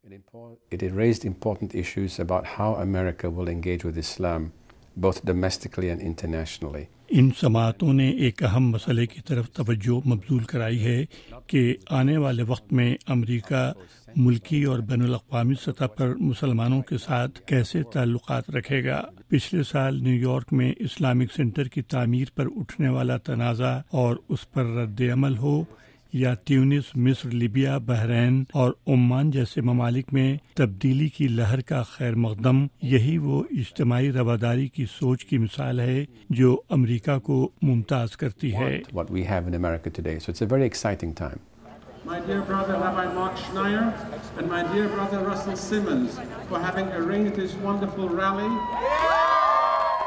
It raised important issues about how America will engage with Islam, both domestically and internationally. ان سماعتوں نے ایک اہم مسئلے کی طرف توجہ مبذول کرائی ہے کہ آنے والے وقت میں امریکہ ملکی اور بین الاقوامی سطح پر مسلمانوں کے ساتھ کیسے تعلقات رکھے گا۔ پچھلے سال نیو یارک میں اسلامک سینٹر کی تعمیر پر اٹھنے والا تنازع اور اس پر رد عمل ہو، یا تیونس، مصر، لیبیا، بحرین اور عمان جیسے ممالک میں تبدیلی کی لہر کا خیر مقدم، یہی وہ اجتماعی رواداری کی سوچ کی مثال ہے جو امریکہ کو ممتاز کرتی ہے۔ What we have in America today. So it's a very exciting time. My dear brother Rabbi Mark Schneier and my dear brother Russell Simmons for having arranged this wonderful rally.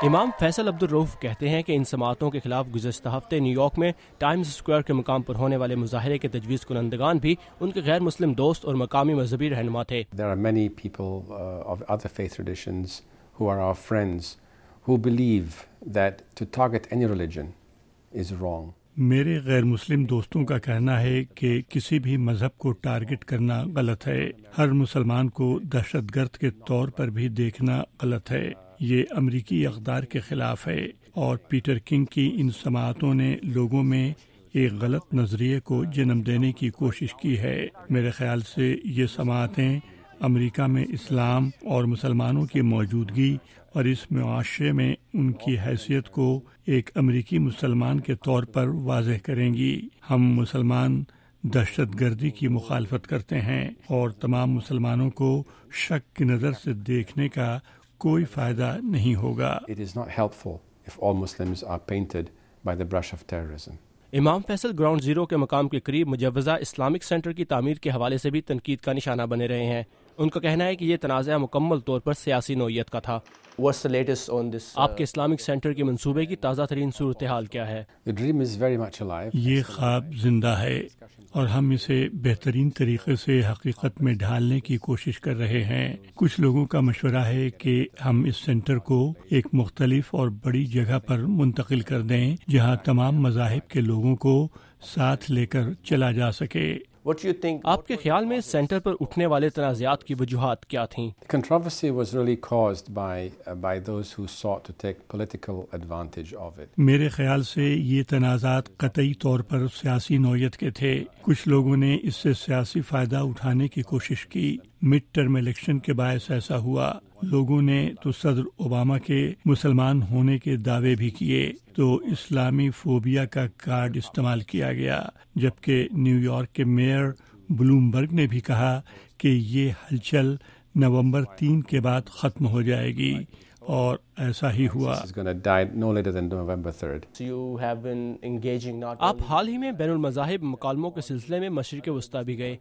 امام فیصل عبدالرؤف کہتے ہیں کہ ان سماعتوں کے خلاف گزشتہ ہفتے نیو یارک میں Times square کے مقام پر ہونے والے مظاہرے کے تجویز کنندگان بھی ان کے غیر مسلم دوست اور مقامی مذہبی رہنما تھے۔ There are many people of other faith traditions who are our friends who believe that to target any religion is wrong. میرے غیر مسلم دوستوں کا کہنا ہے کہ کسی بھی مذہب کو ٹارگٹ کرنا غلط ہے، ہر مسلمان کو دہشت گرد کے طور پر بھی دیکھنا غلط ہے، یہ امریکی اقدار کے خلاف ہے۔ اور پیٹر کنگ کی ان سماعتوں نے لوگوں میں ایک غلط نظریے کو جنم دینے کی کوشش کی ہے۔ میرے خیال سے یہ سماعتیں امریکہ میں اسلام اور مسلمانوں کی موجودگی اور اس معاشرے میں ان کی حیثیت کو ایک امریکی مسلمان کے طور پر واضح کریں گی۔ ہم مسلمان دہشت گردی کی مخالفت کرتے ہیں اور تمام مسلمانوں کو شک کی نظر سے دیکھنے کا کوئی فائدہ نہیں ہوگا۔ It is not helpful if all Muslims are painted by the brush of terrorism. امام فیصل گراؤنڈ زیرو کے مقام کے قریب مجوزہ اسلامک سینٹر کی تعمیر کے حوالے سے بھی تنقید کا نشانہ بنے رہے ہیں۔ ان کا کہنا ہے کہ یہ تنازع مکمل طور پر سیاسی نوعیت کا تھا۔ What's the latest on this? آپ کے اسلامک سینٹر کے منصوبے کی تازہ ترین صورتحال کیا ہے؟ The dream is very much alive. یہ خواب زندہ ہے اور ہم اسے بہترین طریقے سے حقیقت میں ڈھالنے کی کوشش کر رہے ہیں۔ کچھ لوگوں کا مشورہ ہے کہ ہم اس سینٹر کو ایک مختلف اور بڑی جگہ پر منتقل کر دیں جہاں تمام مذاہب کے لوگوں کو ساتھ لے کر چلا جا سکے۔ What do you think? آپ کے خیال میں سینٹر پر اٹھنے والے تنازعات کی وجوہات کیا تھیں؟ The controversy was really caused by those who sought to take political advantage of it. میرے خیال سے یہ تنازعات قطعی طور پر سیاسی نوعیت کے تھے۔ کچھ لوگوں نے اس سے سیاسی فائدہ اٹھانے کی کوشش کی۔ مڈ ٹرم الیکشن کے باعث ایسا ہوا۔ لوگوں نے تو صدر اوباما کے مسلمان ہونے کے دعوے بھی کیے، تو اسلامی فوبیا کا کارڈ استعمال کیا گیا، جبکہ نیو یارک کے میئر بلومبرگ نے بھی کہا کہ یہ ہلچل نومبر 3 کے بعد ختم ہو جائے گی، اور ایسا ہی ہوا۔ It's going to die no later than November 3rd. So you have been engaging not آپ حال ہی میں بین المذاہب مکالموں کے سلسلے میں مشرق وسطیٰ بھی گئے،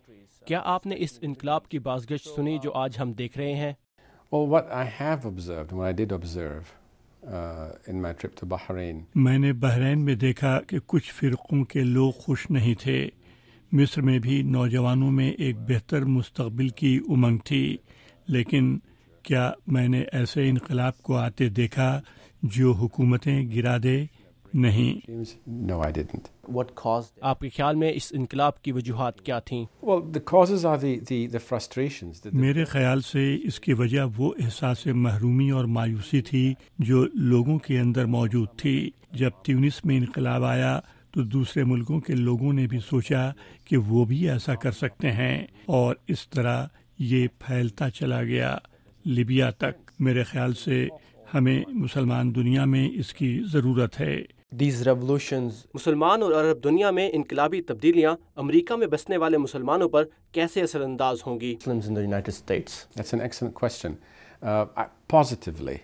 کیا آپ نے اس انقلاب کی بازگشت سنی جو آج ہم دیکھ رہے ہیں؟ Well, what I have observed, what I did observe in my trip to Bahrain, میں نے بحرین میں دیکھا کہ کچھ فرقوں کے لوگ خوش نہیں تھے۔ مصر میں بھی نوجوانوں میں ایک بہتر مستقبل کی امنگ تھی، لیکن کیا میں نے ایسے انقلاب کو آتے دیکھا جو حکومتیں گرا دے؟ نہیں۔ no, I didn't. what caused it? آپ کے خیال میں اس انقلاب کی وجوہات کیا تھیں؟ Well, the causes are the frustrations. میرے خیال سے اس کی وجہ وہ احساس محرومی اور مایوسی تھی جو لوگوں کے اندر موجود تھی۔ جب تیونس میں انقلاب آیا تو دوسرے ملکوں کے لوگوں نے بھی سوچا کہ وہ بھی ایسا کر سکتے ہیں، اور اس طرح یہ پھیلتا چلا گیا لیبیا تک۔ میرے خیال سے ہمیں مسلمان دنیا میں اس کی ضرورت ہے۔ These revolutions, مسلمان اور عرب دنیا میں انقلابی تبدیلیاں امریکہ میں بسنے والے مسلمانوں پر کیسے اثر انداز ہوں گی؟ Muslims in the United States. That's an excellent question. Positively,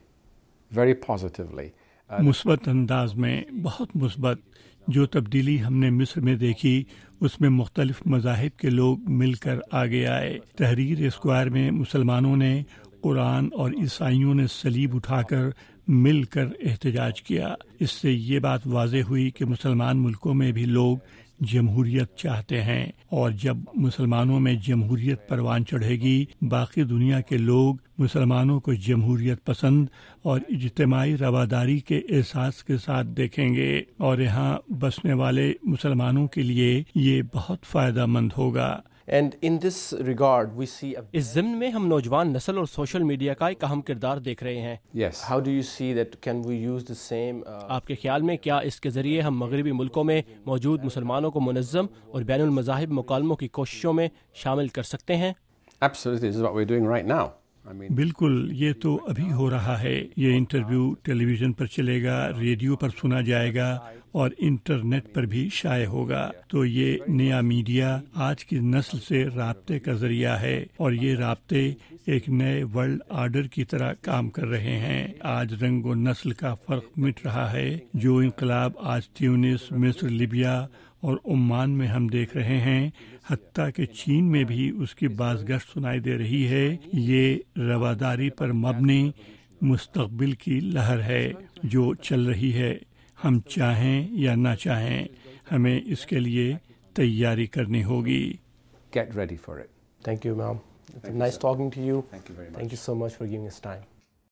very positively. مثبت انداز میں، بہت مثبت۔ جو تبدیلی ہم نے مصر میں دیکھی اس میں مختلف مذاہب کے لوگ مل کر آگے آئے۔ تحریر اسکوائر میں مسلمانوں نے قرآن اور عیسائیوں نے صلیب اٹھا کر مل کر احتجاج کیا۔ اس سے یہ بات واضح ہوئی کہ مسلمان ملکوں میں بھی لوگ جمہوریت چاہتے ہیں، اور جب مسلمانوں میں جمہوریت پروان چڑھے گی، باقی دنیا کے لوگ مسلمانوں کو جمہوریت پسند اور اجتماعی رواداری کے احساس کے ساتھ دیکھیں گے، اور یہاں بسنے والے مسلمانوں کے لیے یہ بہت فائدہ مند ہوگا۔ And in this regard, we see اس ضمن میں ہم نوجوان نسل اور سوشل میڈیا کا ایک اہم کردار دیکھ رہے ہیں. Yes. how do you see that can we use the same آپ کے خیال میں کیا اس کے ذریعے ہم مغربی ملکوں میں موجود مسلمانوں کو منظم اور بین المذاہب مکالموں کی کوششوں میں شامل کر سکتے ہیں؟ Absolutely. This is what we're doing right now. بالکل، یہ تو ابھی ہو رہا ہے. یہ انٹرویو ٹیلی ویژن پر چلے گا، ریڈیو پر سنا جائے گا اور انٹرنیٹ پر بھی شائع ہوگا. تو یہ نیا میڈیا آج کی نسل سے رابطے کا ذریعہ ہے، اور یہ رابطے ایک نئے ورلڈ آرڈر کی طرح کام کر رہے ہیں. آج رنگ و نسل کا فرق مٹ رہا ہے. جو انقلاب آج تیونس، مصر، لیبیا اور عمان میں ہم دیکھ رہے ہیں، حتیٰ کہ چین میں بھی اس کی بازگشت سنائی دے رہی ہے. یہ رواداری پر مبنی مستقبل کی لہر ہے جو چل رہی ہے. ہم چاہیں یا نہ چاہیں، ہمیں اس کے لیے تیاری کرنی ہوگی. Get ready for it. Thank you, ma'am. Nice talking to you. Thank you very much. Thank you so much for giving us time.